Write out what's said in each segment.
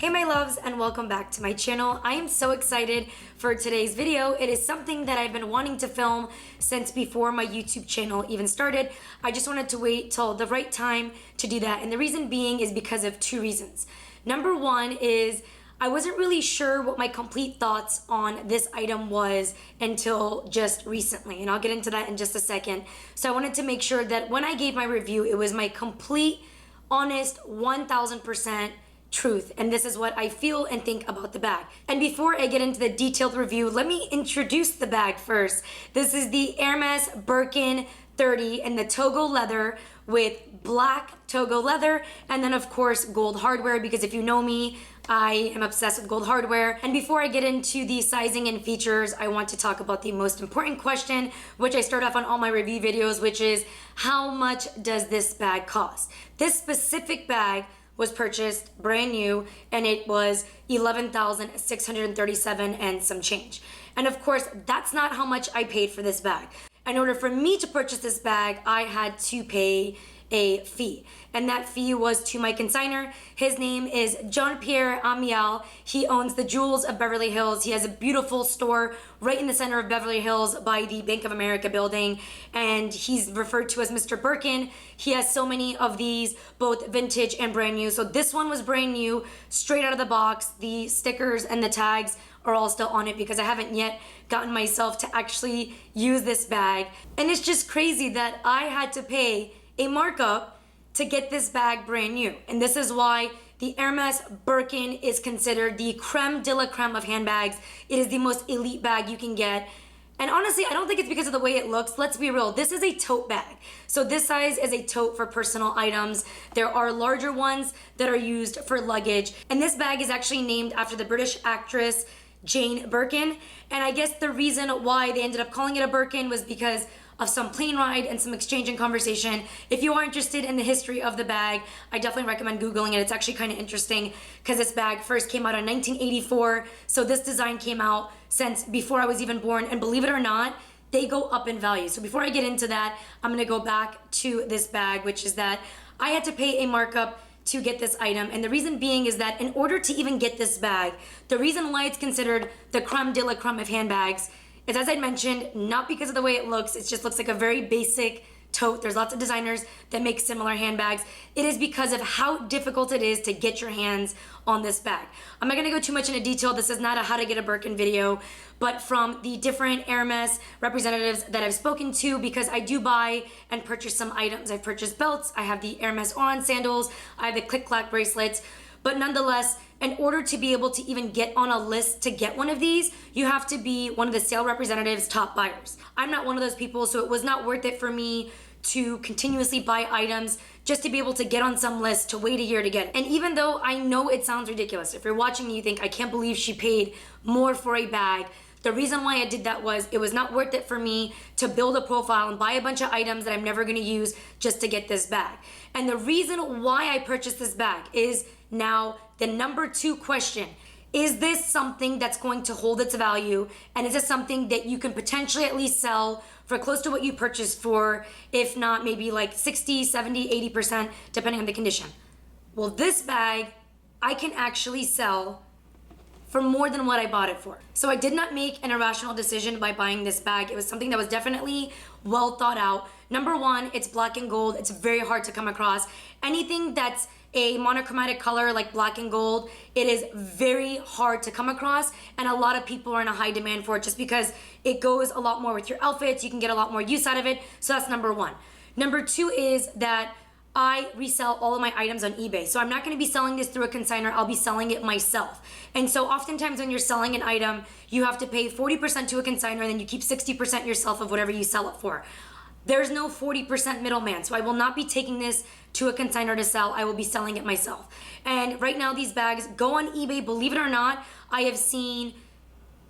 Hey my loves, and welcome back to my channel. I am so excited for today's video. It is something that I've been wanting to film since before my YouTube channel even started. I just wanted to wait till the right time to do that, and the reason being is because of two reasons. Number one is I wasn't really sure what my complete thoughts on this item was until just recently, and I'll get into that in just a second. So I wanted to make sure that when I gave my review, it was my complete, honest, 1000% truth, and this is what I feel and think about the bag. And before I get into the detailed review, let me introduce the bag first. This is the Hermes Birkin 30 in the togo leather with black togo leather, and then of course gold hardware, because if you know me, I am obsessed with gold hardware. And before I get into the sizing and features, I want to talk about the most important question, which I start off on all my review videos, which is how much does this bag cost? This specific bag was purchased brand new, and it was $11,637 and some change. And of course, that's not how much I paid for this bag. In order for me to purchase this bag, I had to pay a fee, and that fee was to my consignor. His name is Pierre. He owns the Jewels of Beverly Hills. He has a beautiful store right in the center of Beverly Hills by the Bank of America building, and he's referred to as Mr. Birkin. He has so many of these, both vintage and brand new. So this one was brand new, straight out of the box. The stickers and the tags are all still on it because I haven't yet gotten myself to actually use this bag. And it's just crazy that I had to pay a markup to get this bag brand new. And this is why the Hermes Birkin is considered the creme de la creme of handbags. It is the most elite bag you can get. And honestly, I don't think it's because of the way it looks. Let's be real, this is a tote bag. So this size is a tote for personal items. There are larger ones that are used for luggage. And this bag is actually named after the British actress Jane Birkin. And I guess the reason why they ended up calling it a Birkin was because of some plane ride and some exchange and conversation. If you are interested in the history of the bag, I definitely recommend Googling it. It's actually kind of interesting because this bag first came out in 1984. So this design came out since before I was even born. And believe it or not, they go up in value. So before I get into that, I'm gonna go back to this bag, which is that I had to pay a markup to get this item. And the reason being is that in order to even get this bag, the reason why it's considered the creme de la creme of handbags is, as I mentioned, not because of the way it looks. It just looks like a very basic tote. There's lots of designers that make similar handbags. It is because of how difficult it is to get your hands on this bag. I'm not gonna go too much into detail. This is not a how to get a Birkin video, but from the different Hermes representatives that I've spoken to, because I do buy and purchase some items. I've purchased belts, I have the Hermes Oran sandals, I have the click-clack bracelets, but nonetheless, in order to be able to even get on a list to get one of these, you have to be one of the sale representatives' top buyers. I'm not one of those people, so it was not worth it for me to continuously buy items just to be able to get on some list to wait a year to get it. And even though I know it sounds ridiculous, if you're watching and you think, I can't believe she paid more for a bag, the reason why I did that was it was not worth it for me to build a profile and buy a bunch of items that I'm never gonna use just to get this bag. And the reason why I purchased this bag is now the number two question. Is this something that's going to hold its value? And is this something that you can potentially at least sell for close to what you purchased for, if not maybe like 60, 70, 80%, depending on the condition? Well, this bag, I can actually sell for more than what I bought it for. So I did not make an irrational decision by buying this bag. It was something that was definitely well thought out. Number one, it's black and gold. It's very hard to come across. Anything that's a monochromatic color like black and gold, it is very hard to come across, and a lot of people are in a high demand for it just because it goes a lot more with your outfits. You can get a lot more use out of it. So that's number one. Number two is that I resell all of my items on eBay. So I'm not gonna be selling this through a consignor, I'll be selling it myself. And so oftentimes when you're selling an item, you have to pay 40% to a consignor, and then you keep 60% yourself of whatever you sell it for. There's no 40% middleman, so I will not be taking this to a consignor to sell. I will be selling it myself. And right now these bags go on eBay. Believe it or not, I have seen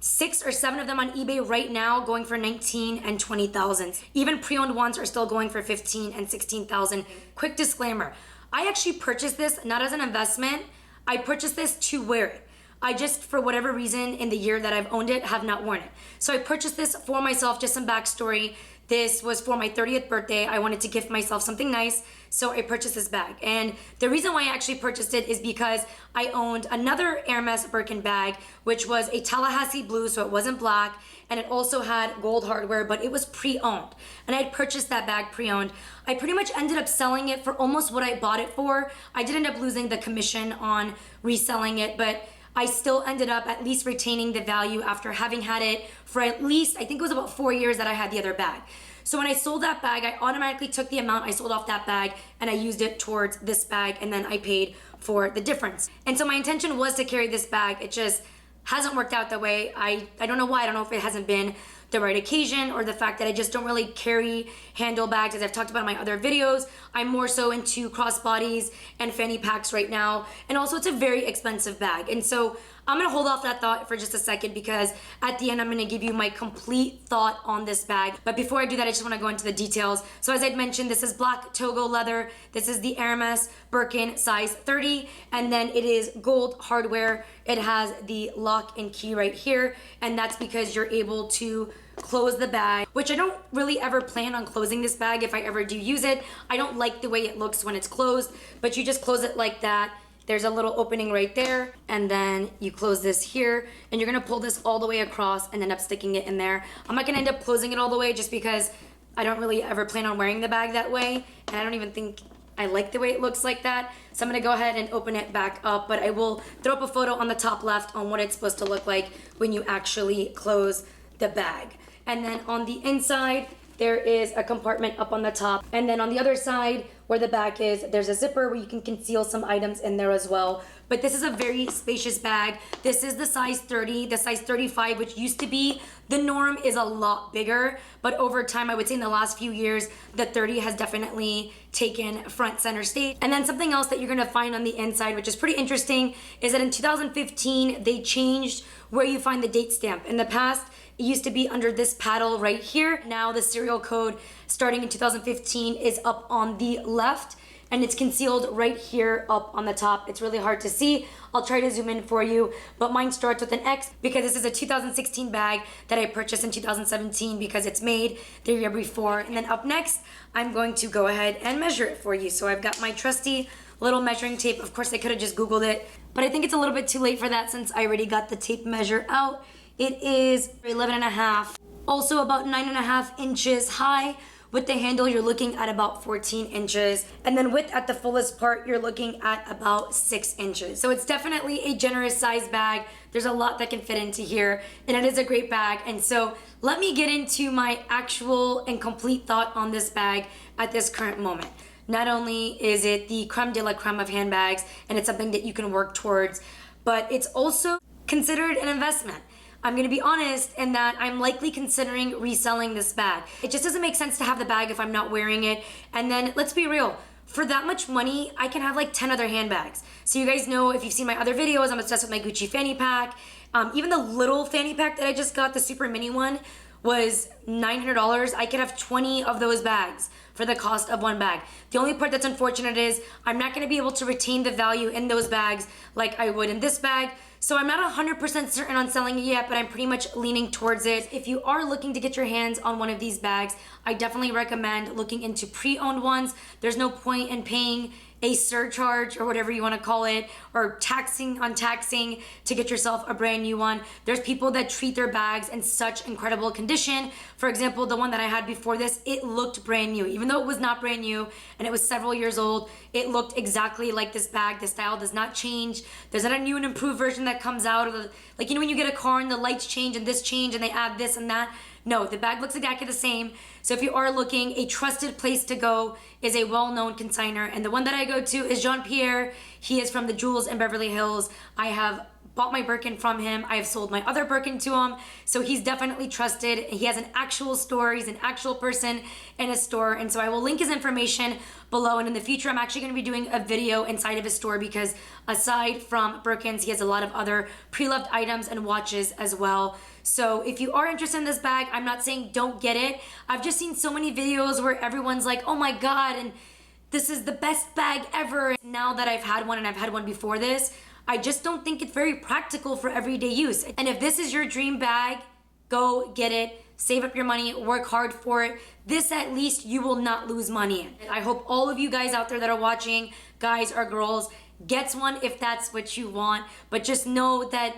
6 or 7 of them on eBay right now going for 19 and 20,000. Even pre-owned ones are still going for 15 and 16,000. Quick disclaimer, I actually purchased this not as an investment. I purchased this to wear it. I just, for whatever reason, in the year that I've owned it, have not worn it. So I purchased this for myself. Just some backstory. This was for my 30th birthday. I wanted to gift myself something nice, so I purchased this bag. And the reason why I actually purchased it is because I owned another Hermes Birkin bag, which was a Tallahassee blue, so it wasn't black, and it also had gold hardware, but it was pre-owned. And I had purchased that bag pre-owned. I pretty much ended up selling it for almost what I bought it for. I did end up losing the commission on reselling it, but I still ended up at least retaining the value after having had it for at least, I think it was about 4 years that I had the other bag. So when I sold that bag, I automatically took the amount I sold off that bag and I used it towards this bag, and then I paid for the difference. And so my intention was to carry this bag. It just hasn't worked out that way. I don't know why. I don't know if it hasn't been the right occasion or the fact that I just don't really carry handle bags, as I've talked about in my other videos. I'm more so into crossbodies and fanny packs right now. And also it's a very expensive bag. And so I'm gonna hold off that thought for just a second, because at the end I'm gonna give you my complete thought on this bag. But before I do that, I just wanna go into the details. So as I'd mentioned, this is black togo leather. This is the Hermes Birkin size 30, and then it is gold hardware. It has the lock and key right here, and that's because you're able to close the bag, which I don't really ever plan on closing this bag if I ever do use it. I don't like the way it looks when it's closed, but you just close it like that. There's a little opening right there, and then you close this here, and you're gonna pull this all the way across and end up sticking it in there. I'm not gonna end up closing it all the way just because I don't really ever plan on wearing the bag that way, and I don't even think I like the way it looks like that. So I'm gonna go ahead and open it back up, but I will throw up a photo on the top left on what it's supposed to look like when you actually close the bag. And then on the inside, there is a compartment up on the top. And then on the other side, where the back is, there's a zipper where you can conceal some items in there as well. But this is a very spacious bag. This is the size 30. The size 35, which used to be the norm, is a lot bigger. But over time, I would say in the last few years, the 30 has definitely taken front center stage. And then something else that you're gonna find on the inside, which is pretty interesting, is that in 2015, they changed where you find the date stamp. In the past, it used to be under this paddle right here. Now the serial code starting in 2015 is up on the left, and it's concealed right here up on the top. It's really hard to see. I'll try to zoom in for you, but mine starts with an X because this is a 2016 bag that I purchased in 2017 because it's made the year before. And then up next, I'm going to go ahead and measure it for you. So I've got my trusty little measuring tape. Of course, I could have just Googled it, but I think it's a little bit too late for that since I already got the tape measure out. It is 11.5, also about 9.5 inches high. With the handle, you're looking at about 14 inches. And then width at the fullest part, you're looking at about 6 inches. So it's definitely a generous size bag. There's a lot that can fit into here, and it is a great bag. And so let me get into my actual and complete thought on this bag at this current moment. Not only is it the creme de la creme of handbags, and it's something that you can work towards, but it's also considered an investment. I'm gonna be honest in that I'm likely considering reselling this bag. It just doesn't make sense to have the bag if I'm not wearing it. And then let's be real, for that much money, I can have like 10 other handbags. So you guys know, if you've seen my other videos, I'm obsessed with my Gucci fanny pack. Even the little fanny pack that I just got, the super mini one, was $900. I could have 20 of those bags for the cost of one bag. The only part that's unfortunate is I'm not gonna be able to retain the value in those bags like I would in this bag. So I'm not 100% certain on selling it yet, but I'm pretty much leaning towards it. If you are looking to get your hands on one of these bags, I definitely recommend looking into pre-owned ones. There's no point in paying a surcharge or whatever you want to call it, or taxing to get yourself a brand new one. There's people that treat their bags in such incredible condition. For example, the one that I had before this, it looked brand new. Even though it was not brand new and it was several years old, it looked exactly like this bag. The style does not change. There's not a new and improved version that comes out of the, like, you know when you get a car and the lights change and this change and they add this and that? No, the bag looks exactly the same. So if you are looking, a trusted place to go is a well-known consignor. And the one that I go to is Pierre. He is from the Jewels in Beverly Hills. I have bought my Birkin from him. I have sold my other Birkin to him. So he's definitely trusted. He has an actual store. He's an actual person in his store. And so I will link his information below. And in the future, I'm actually going to be doing a video inside of his store because aside from Birkins, he has a lot of other pre-loved items and watches as well. So if you are interested in this bag, I'm not saying don't get it. I've just seen so many videos where everyone's like, oh my God, and this is the best bag ever. Now that I've had one, and I've had one before this, I just don't think it's very practical for everyday use. And if this is your dream bag, go get it. save up your money, work hard for it. This at least you will not lose money in. I hope all of you guys out there that are watching, guys or girls, gets one if that's what you want. But just know that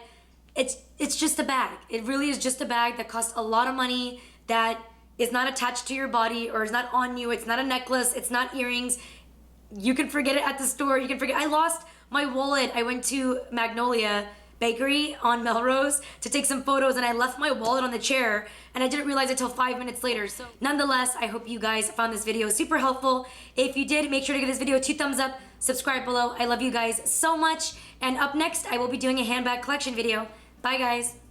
it's just a bag. It really is just a bag that costs a lot of money, that is not attached to your body or is not on you. It's not a necklace. It's not earrings. You can forget it at the store. You can forget. I lost my wallet. I went to Magnolia Bakery on Melrose to take some photos, and I left my wallet on the chair, and I didn't realize it till 5 minutes later. So nonetheless, I hope you guys found this video super helpful. If you did, make sure to give this video 2 thumbs up, subscribe below. I love you guys so much. And up next, I will be doing a handbag collection video. Bye guys.